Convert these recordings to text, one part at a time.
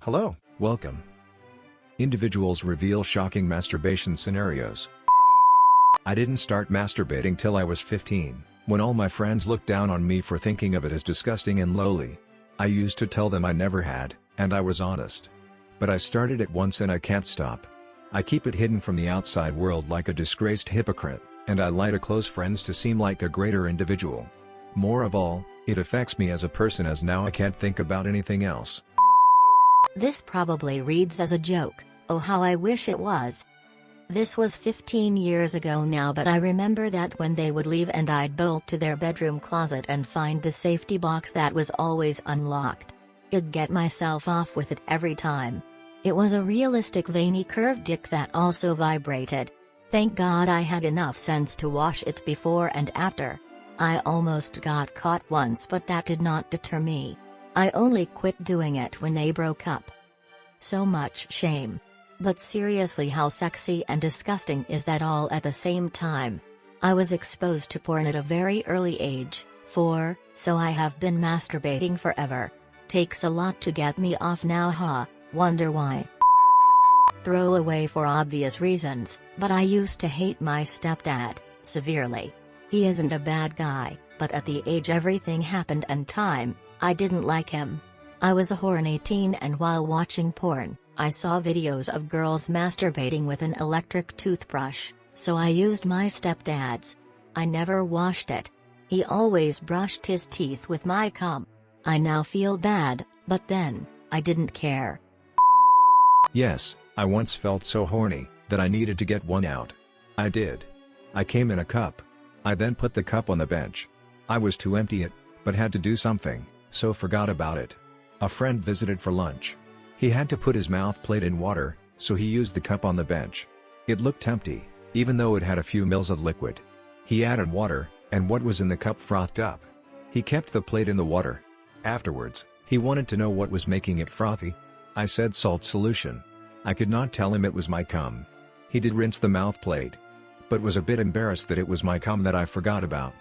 Hello, welcome. Individuals reveal shocking masturbation scenarios. I didn't start masturbating till I was 15, when all my friends looked down on me for thinking of it as disgusting and lowly. I used to tell them I never had, and I was honest. But I started it once and I can't stop. I keep it hidden from the outside world like a disgraced hypocrite, and I lie to close friends to seem like a greater individual. More of all, it affects me as a person as now I can't think about anything else. This probably reads as a joke. Oh, how I wish it was. This was 15 years ago now, but I remember that when they would leave and I'd bolt to their bedroom closet and find the safety box that was always unlocked. I'd get myself off with it every time. It was a realistic veiny curved dick that also vibrated. Thank God I had enough sense to wash it before and after. I almost got caught once, but that did not deter me. I only quit doing it when they broke up. So much shame. But seriously, how sexy and disgusting is that all at the same time? I was exposed to porn at a very early age, 4, so I have been masturbating forever. Takes a lot to get me off now, huh? Wonder why? Throw away for obvious reasons, but I used to hate my stepdad, severely. He isn't a bad guy, but at the age everything happened and time, I didn't like him. I was a horny teen, and while watching porn, I saw videos of girls masturbating with an electric toothbrush, so I used my stepdad's. I never washed it. He always brushed his teeth with my cum. I now feel bad, but then, I didn't care. Yes, I once felt so horny that I needed to get one out. I did. I came in a cup. I then put the cup on the bench. I was to empty it, but had to do something, so forgot about it. A friend visited for lunch. He had to put his mouth plate in water, so he used the cup on the bench. It looked empty, even though it had a few mils of liquid. He added water, and what was in the cup frothed up. He kept the plate in the water. Afterwards, he wanted to know what was making it frothy. I said salt solution. I could not tell him it was my cum. He did rinse the mouth plate, but was a bit embarrassed that it was my cum that I forgot about.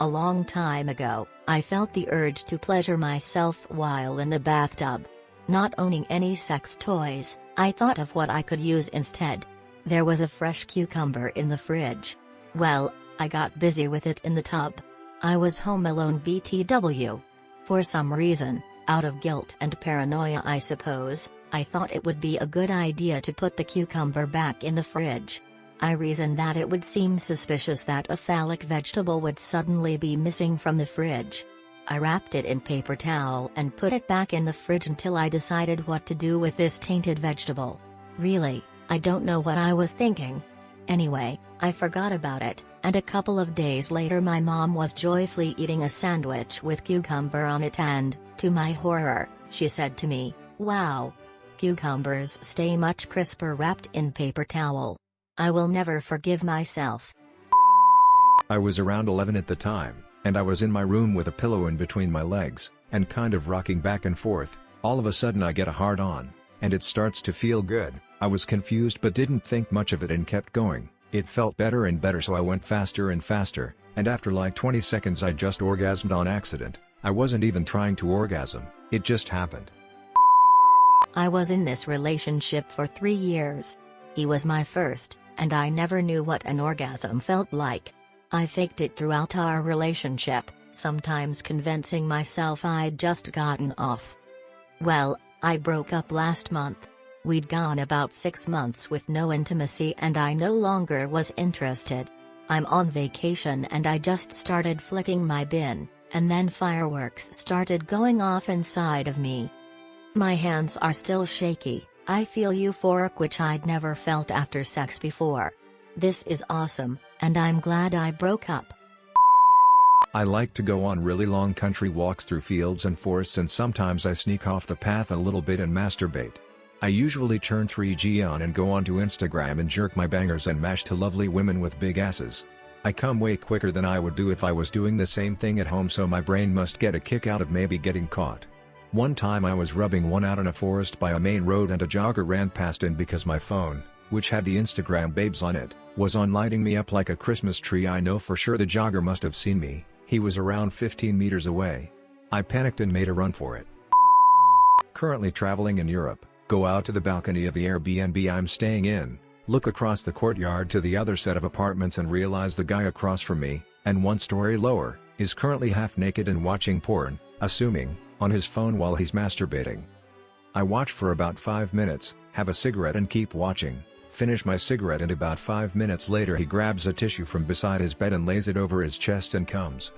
A long time ago, I felt the urge to pleasure myself while in the bathtub. Not owning any sex toys, I thought of what I could use instead. There was a fresh cucumber in the fridge. Well, I got busy with it in the tub. I was home alone BTW. For some reason, out of guilt and paranoia I suppose, I thought it would be a good idea to put the cucumber back in the fridge. I reasoned that it would seem suspicious that a phallic vegetable would suddenly be missing from the fridge. I wrapped it in paper towel and put it back in the fridge until I decided what to do with this tainted vegetable. Really, I don't know what I was thinking. Anyway, I forgot about it, and a couple of days later my mom was joyfully eating a sandwich with cucumber on it and, to my horror, she said to me, "Wow! Cucumbers stay much crisper wrapped in paper towel." I will never forgive myself. I was around 11 at the time, and I was in my room with a pillow in between my legs, and kind of rocking back and forth. All of a sudden I get a hard-on, and it starts to feel good. I was confused but didn't think much of it and kept going. It felt better and better, so I went faster and faster, and after like 20 seconds I just orgasmed on accident. I wasn't even trying to orgasm, it just happened. I was in this relationship for 3 years. He was my first, and I never knew what an orgasm felt like. I faked it throughout our relationship, sometimes convincing myself I'd just gotten off. Well, I broke up last month. We'd gone about 6 months with no intimacy and I no longer was interested. I'm on vacation and I just started flicking my bin, and then fireworks started going off inside of me. My hands are still shaky. I feel euphoric, which I'd never felt after sex before. This is awesome, and I'm glad I broke up. I like to go on really long country walks through fields and forests, and sometimes I sneak off the path a little bit and masturbate. I usually turn 3G on and go onto Instagram and jerk my bangers and mash to lovely women with big asses. I come way quicker than I would do if I was doing the same thing at home, so my brain must get a kick out of maybe getting caught. One time I was rubbing one out in a forest by a main road and a jogger ran past, and because my phone, which had the Instagram babes on it, was on lighting me up like a Christmas tree, I know for sure the jogger must have seen me. He was around 15 meters away. I panicked and made a run for it. Currently traveling in Europe, go out to the balcony of the Airbnb I'm staying in, look across the courtyard to the other set of apartments and realize the guy across from me, and one story lower, is currently half naked and watching porn, assuming, on his phone while he's masturbating. I watch for about 5 minutes, have a cigarette and keep watching, finish my cigarette and about 5 minutes later he grabs a tissue from beside his bed and lays it over his chest and comes.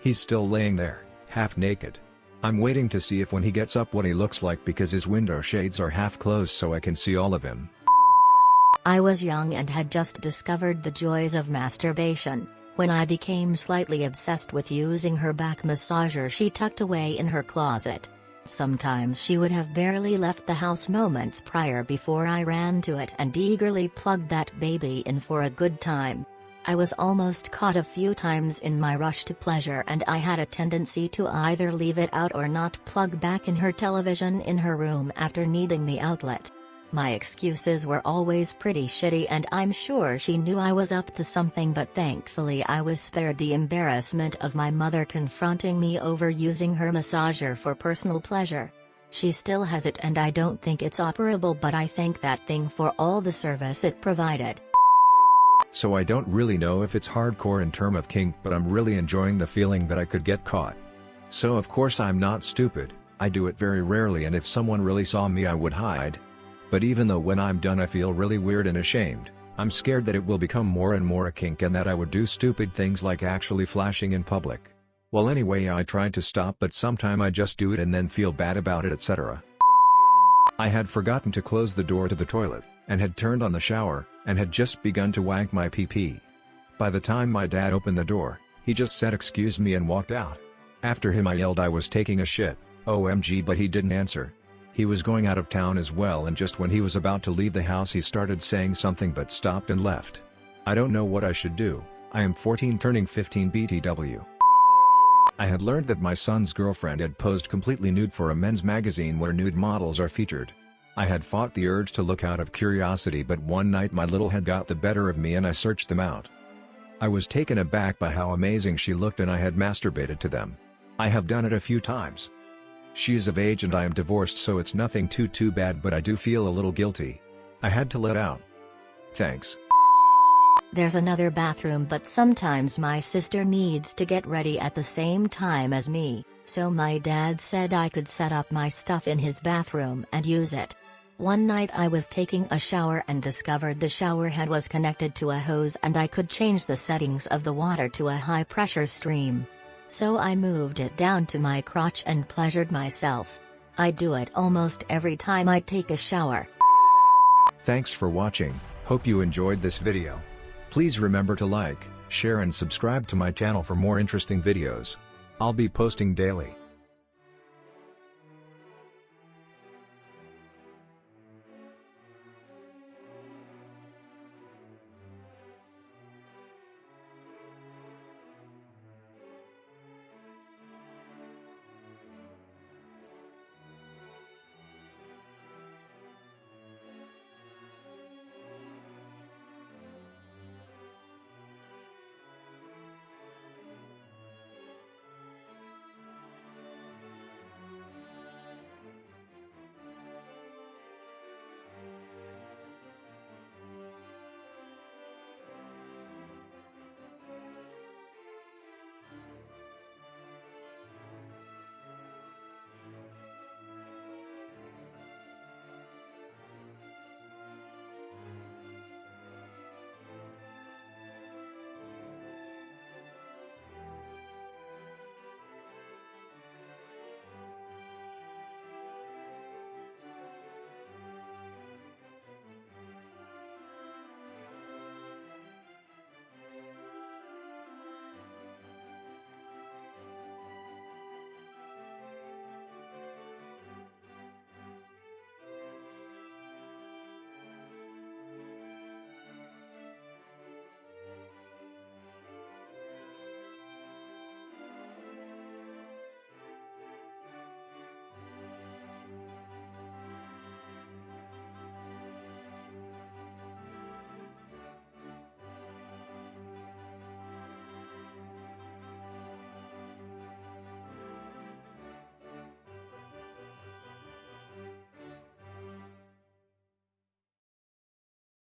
He's still laying there, half naked. I'm waiting to see if when he gets up what he looks like because his window shades are half closed so I can see all of him. I was young and had just discovered the joys of masturbation, when I became slightly obsessed with using her back massager she tucked away in her closet. Sometimes she would have barely left the house moments prior before I ran to it and eagerly plugged that baby in for a good time. I was almost caught a few times in my rush to pleasure and I had a tendency to either leave it out or not plug back in her television in her room after needing the outlet. My excuses were always pretty shitty and I'm sure she knew I was up to something, but thankfully I was spared the embarrassment of my mother confronting me over using her massager for personal pleasure. She still has it and I don't think it's operable, but I thank that thing for all the service it provided. So I don't really know if it's hardcore in term of kink, but I'm really enjoying the feeling that I could get caught. So of course I'm not stupid, I do it very rarely and if someone really saw me I would hide. But even though when I'm done I feel really weird and ashamed, I'm scared that it will become more and more a kink and that I would do stupid things like actually flashing in public. Well anyway, I tried to stop but sometime I just do it and then feel bad about it, etc. I had forgotten to close the door to the toilet, and had turned on the shower, and had just begun to wank my pee-pee. By the time my dad opened the door, he just said excuse me and walked out. After him I yelled I was taking a shit, OMG, but he didn't answer. He was going out of town as well, and just when he was about to leave the house he started saying something but stopped and left. I don't know what I should do. I am 14 turning 15 BTW. I had learned that my son's girlfriend had posed completely nude for a men's magazine where nude models are featured. I had fought the urge to look out of curiosity, but one night my little head got the better of me and I searched them out. I was taken aback by how amazing she looked and I had masturbated to them. I have done it a few times. She is of age and I am divorced, so it's nothing too bad, but I do feel a little guilty. I had to let out. Thanks. There's another bathroom, but sometimes my sister needs to get ready at the same time as me, so my dad said I could set up my stuff in his bathroom and use it. One night I was taking a shower and discovered the shower head was connected to a hose and I could change the settings of the water to a high pressure stream. So I moved it down to my crotch and pleasured myself. I do it almost every time I take a shower. Thanks for watching, hope you enjoyed this video. Please remember to like, share and subscribe to my channel for more interesting videos. I'll be posting daily.